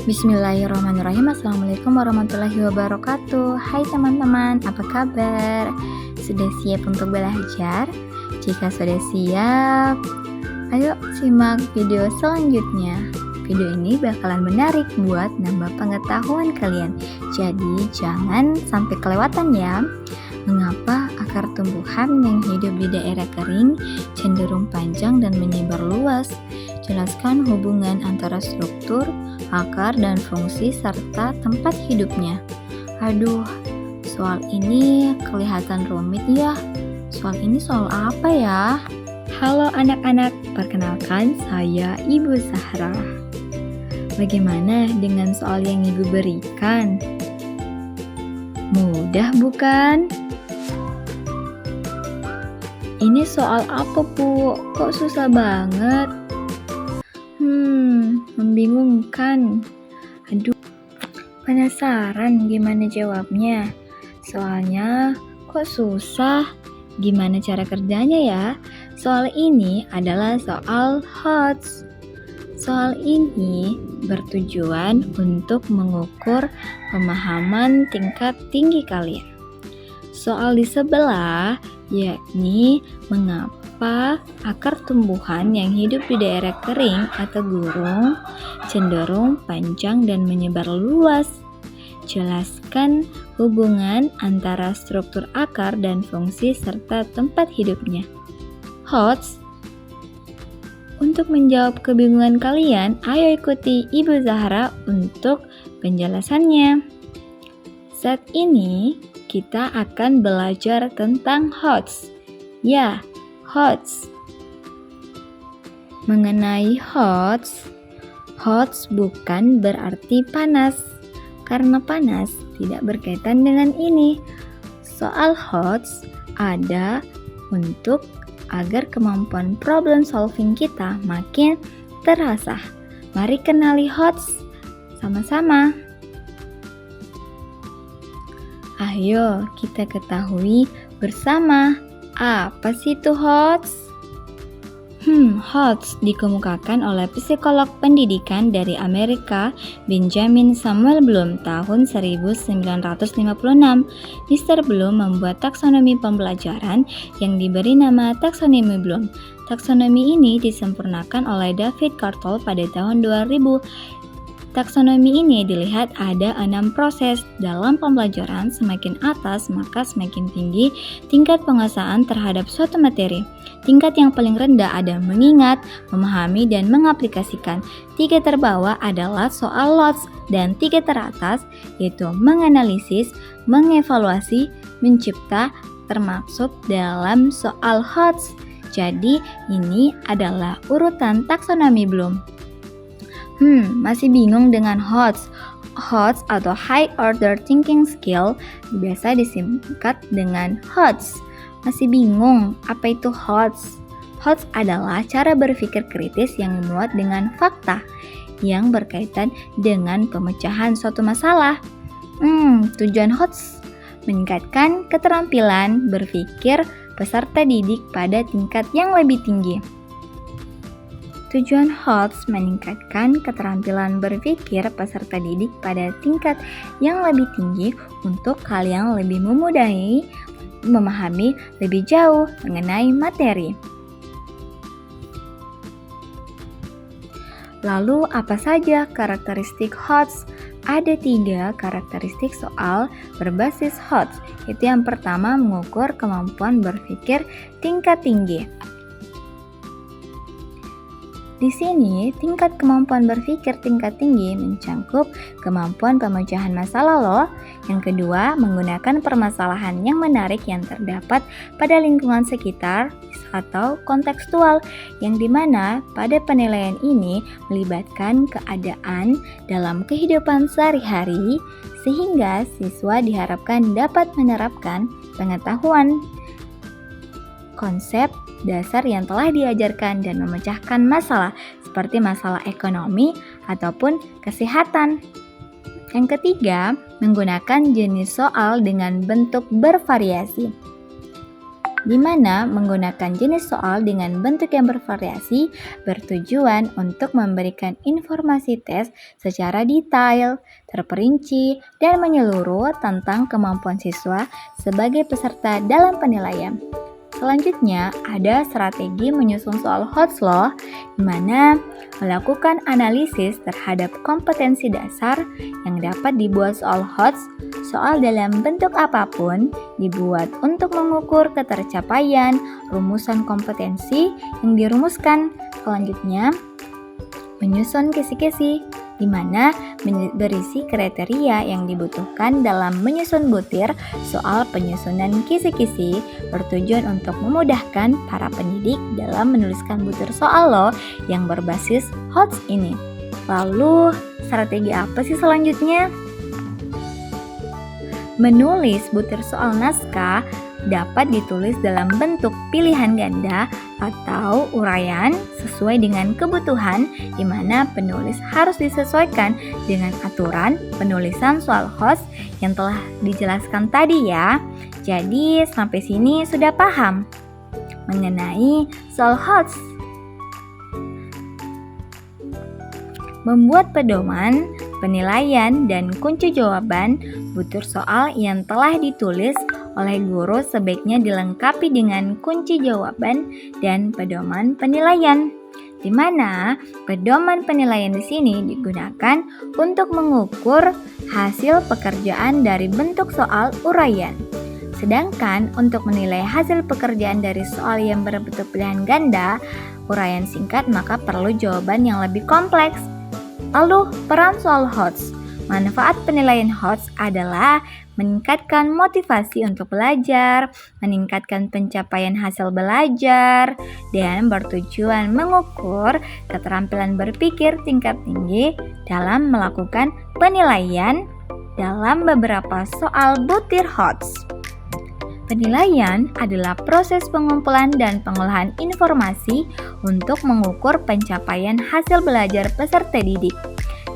Bismillahirrahmanirrahim. Assalamualaikum warahmatullahi wabarakatuh. Hai teman-teman, apa kabar? Sudah siap untuk belajar? Jika sudah siap, ayo simak video selanjutnya. Video ini bakalan menarik buat nambah pengetahuan kalian. Jadi jangan sampai kelewatan ya. Mengapa akar tumbuhan yang hidup di daerah kering cenderung panjang dan menyebar luas? Jelaskan hubungan antara struktur, akar, dan fungsi serta tempat hidupnya. Aduh, soal ini kelihatan rumit ya. Soal ini soal apa ya? Halo anak-anak, perkenalkan saya Ibu Zahra. Bagaimana dengan soal yang Ibu berikan? Mudah bukan? Ini soal apa, Bu? Kok susah banget? Membingungkan. Aduh, penasaran gimana jawabnya? Soalnya kok susah? Gimana cara kerjanya ya? Soal ini adalah soal HOTS. Soal ini bertujuan untuk mengukur pemahaman tingkat tinggi kalian. Soal di sebelah yakni mengapa akar tumbuhan yang hidup di daerah kering atau gurun cenderung panjang dan menyebar luas. Jelaskan hubungan antara struktur akar dan fungsi serta tempat hidupnya. HOTS. Untuk menjawab kebingungan kalian, ayo ikuti Ibu Zahra untuk penjelasannya. Saat ini kita akan belajar tentang HOTS. Ya, HOTS. Mengenai HOTS, HOTS bukan berarti panas, karena panas tidak berkaitan dengan ini. Soal HOTS ada untuk agar kemampuan problem solving kita makin terasah. Mari kenali HOTS sama-sama. Ayo kita ketahui bersama, apa sih itu HOTS? HOTS dikemukakan oleh psikolog pendidikan dari Amerika Benjamin Samuel Bloom tahun 1956. Mr. Bloom membuat taksonomi pembelajaran yang diberi nama taksonomi Bloom. Taksonomi ini disempurnakan oleh David Cartol pada tahun 2000. Taksonomi ini dilihat ada 6 proses dalam pembelajaran. Semakin atas maka semakin tinggi tingkat penguasaan terhadap suatu materi. Tingkat yang paling rendah ada mengingat, memahami, dan mengaplikasikan. 3 terbawah adalah soal LOTS dan 3 teratas yaitu menganalisis, mengevaluasi, mencipta termasuk dalam soal HOTS. Jadi ini adalah urutan taksonomi Bloom. Masih bingung dengan HOTS? HOTS atau High Order Thinking Skill biasa disingkat dengan HOTS. Masih bingung apa itu HOTS? HOTS adalah cara berpikir kritis yang dimuat dengan fakta yang berkaitan dengan pemecahan suatu masalah. Tujuan HOTS meningkatkan keterampilan berpikir peserta didik pada tingkat yang lebih tinggi. Tujuan HOTS meningkatkan keterampilan berpikir peserta didik pada tingkat yang lebih tinggi untuk kalian lebih memudahi memahami lebih jauh mengenai materi. Lalu apa saja karakteristik HOTS? Ada 3 karakteristik soal berbasis HOTS. Itu yang pertama, mengukur kemampuan berpikir tingkat tinggi. Di sini, tingkat kemampuan berpikir tingkat tinggi mencangkup kemampuan pemecahan masalah loh. Yang kedua, menggunakan permasalahan yang menarik yang terdapat pada lingkungan sekitar atau kontekstual, yang dimana pada penilaian ini melibatkan keadaan dalam kehidupan sehari-hari, sehingga siswa diharapkan dapat menerapkan pengetahuan konsep dasar yang telah diajarkan dan memecahkan masalah seperti masalah ekonomi ataupun kesehatan. Yang ketiga, menggunakan jenis soal dengan bentuk bervariasi. di mana menggunakan jenis soal dengan bentuk yang bervariasi bertujuan untuk memberikan informasi tes secara detail, terperinci, dan menyeluruh tentang kemampuan siswa sebagai peserta dalam penilaian. Selanjutnya, ada strategi menyusun soal HOTS loh, di mana melakukan analisis terhadap kompetensi dasar yang dapat dibuat soal HOTS. Soal dalam bentuk apapun dibuat untuk mengukur ketercapaian rumusan kompetensi yang dirumuskan. Selanjutnya, menyusun kisi-kisi, di mana berisi kriteria yang dibutuhkan dalam menyusun butir soal penyusunan kisi-kisi bertujuan untuk memudahkan para pendidik dalam menuliskan butir soal loh yang berbasis HOTS ini. Lalu, strategi apa sih selanjutnya? Menulis butir soal naskah dapat ditulis dalam bentuk pilihan ganda atau uraian sesuai dengan kebutuhan, di mana penulis harus disesuaikan dengan aturan penulisan soal HOTS yang telah dijelaskan tadi ya. Jadi sampai sini sudah paham mengenai soal HOTS. Membuat pedoman, penilaian, dan kunci jawaban butir soal yang telah ditulis oleh guru sebaiknya dilengkapi dengan kunci jawaban dan pedoman penilaian, di mana pedoman penilaian di sini digunakan untuk mengukur hasil pekerjaan dari bentuk soal uraian. Sedangkan untuk menilai hasil pekerjaan dari soal yang berbentuk pilihan ganda, uraian singkat, maka perlu jawaban yang lebih kompleks. Lalu, peran soal HOTS. Manfaat penilaian HOTS adalah meningkatkan motivasi untuk belajar, meningkatkan pencapaian hasil belajar, dan bertujuan mengukur keterampilan berpikir tingkat tinggi dalam melakukan penilaian dalam beberapa soal butir HOTS. Penilaian adalah proses pengumpulan dan pengolahan informasi untuk mengukur pencapaian hasil belajar peserta didik.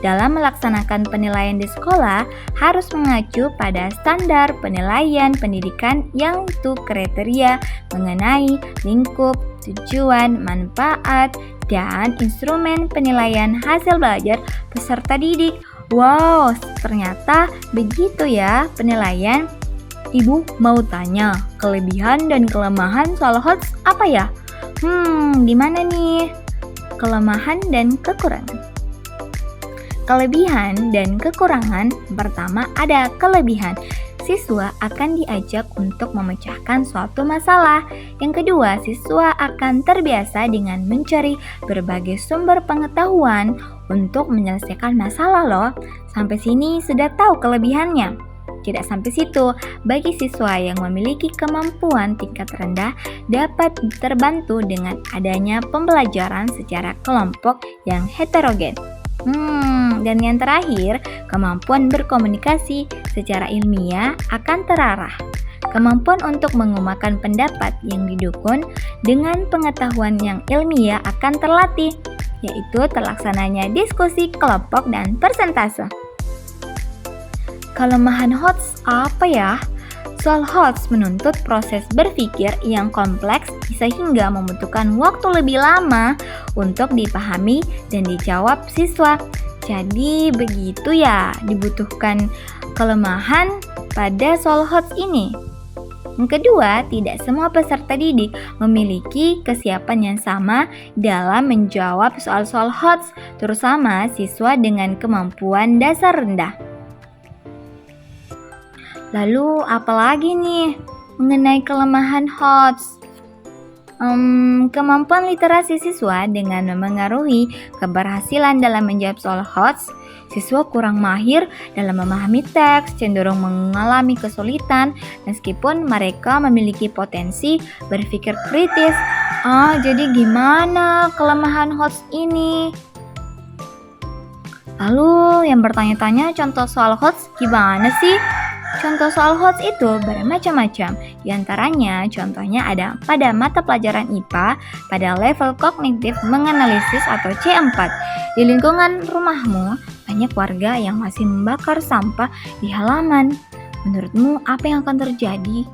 Dalam melaksanakan penilaian di sekolah, harus mengacu pada standar penilaian pendidikan yang itu kriteria mengenai lingkup, tujuan, manfaat, dan instrumen penilaian hasil belajar peserta didik. Wow, ternyata begitu ya penilaian. Ibu mau tanya, kelebihan dan kelemahan soal HOTS apa ya? Gimana nih? Kelemahan dan kekurangan. Kelebihan dan kekurangan, pertama ada kelebihan. Siswa akan diajak untuk memecahkan suatu masalah. Yang kedua, siswa akan terbiasa dengan mencari berbagai sumber pengetahuan untuk menyelesaikan masalah loh. Sampai sini sudah tahu kelebihannya. Tidak sampai situ, bagi siswa yang memiliki kemampuan tingkat rendah dapat terbantu dengan adanya pembelajaran secara kelompok yang heterogen. Dan yang terakhir, kemampuan berkomunikasi secara ilmiah akan terarah. Kemampuan untuk mengemukakan pendapat yang didukung dengan pengetahuan yang ilmiah akan terlatih, yaitu terlaksananya diskusi kelompok dan persentase. Kelemahan HOTS apa ya? Soal HOTS menuntut proses berpikir yang kompleks sehingga membutuhkan waktu lebih lama untuk dipahami dan dijawab siswa. Jadi begitu ya, dibutuhkan kelemahan pada soal HOTS ini. Yang kedua, tidak semua peserta didik memiliki kesiapan yang sama dalam menjawab soal-soal HOTS, terutama siswa dengan kemampuan dasar rendah. Lalu apalagi nih mengenai kelemahan HOTS? Kemampuan literasi siswa dengan memengaruhi keberhasilan dalam menjawab soal HOTS. Siswa kurang mahir dalam memahami teks, cenderung mengalami kesulitan meskipun mereka memiliki potensi berpikir kritis. Jadi gimana kelemahan HOTS ini? Lalu yang bertanya-tanya, contoh soal HOTS gimana sih? Contoh soal HOTS itu bermacam-macam. Di antaranya, contohnya ada pada mata pelajaran IPA pada level kognitif menganalisis atau C4. Di lingkungan rumahmu, banyak warga yang masih membakar sampah di halaman. Menurutmu, apa yang akan terjadi?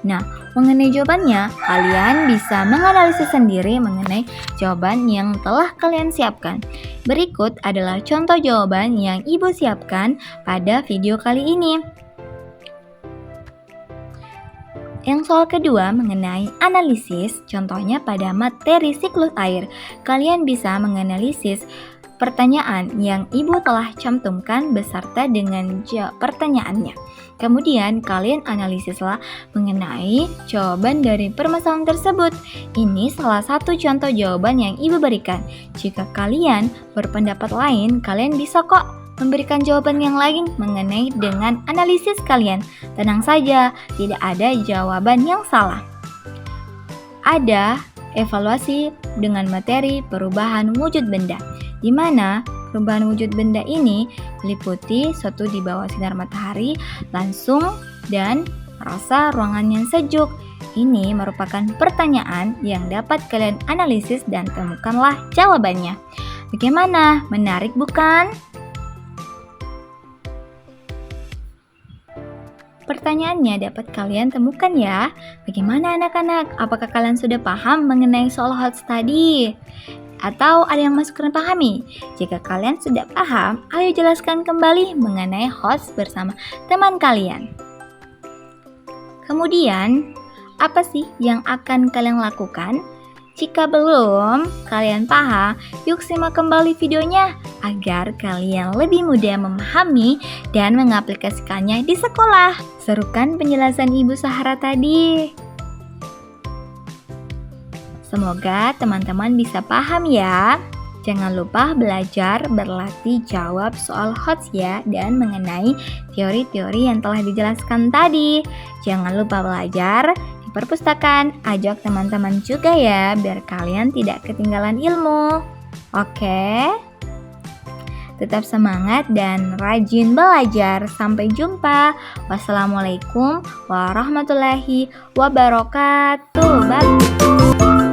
Nah, mengenai jawabannya, kalian bisa menganalisis sendiri mengenai jawaban yang telah kalian siapkan. Berikut adalah contoh jawaban yang Ibu siapkan pada video kali ini. Yang soal kedua mengenai analisis, contohnya pada materi siklus air. Kalian bisa menganalisis pertanyaan yang Ibu telah cantumkan beserta dengan pertanyaannya. Kemudian kalian analisislah mengenai jawaban dari permasalahan tersebut. Ini salah satu contoh jawaban yang Ibu berikan. Jika kalian berpendapat lain, kalian bisa kok memberikan jawaban yang lain mengenai dengan analisis kalian. Tenang saja, tidak ada jawaban yang salah. Ada evaluasi dengan materi perubahan wujud benda, di mana perubahan wujud benda ini meliputi suatu di bawah sinar matahari langsung dan rasa ruangan yang sejuk. Ini merupakan pertanyaan yang dapat kalian analisis dan temukanlah jawabannya. Bagaimana? Menarik bukan? Pertanyaannya dapat kalian temukan ya. Bagaimana anak-anak? Apakah kalian sudah paham mengenai soal hot study? Atau ada yang masih kurang pahami? Jika kalian sudah paham, ayo jelaskan kembali mengenai host bersama teman kalian. Kemudian, apa sih yang akan kalian lakukan? Jika belum kalian paham, yuk simak kembali videonya agar kalian lebih mudah memahami dan mengaplikasikannya di sekolah. Serukan penjelasan Ibu Sahara tadi. Semoga teman-teman bisa paham ya. Jangan lupa belajar berlatih jawab soal HOTS ya dan mengenai teori-teori yang telah dijelaskan tadi. Jangan lupa belajar di perpustakaan, ajak teman-teman juga ya biar kalian tidak ketinggalan ilmu. Oke? Tetap semangat dan rajin belajar. Sampai jumpa. Wassalamualaikum warahmatullahi wabarakatuh. Bye.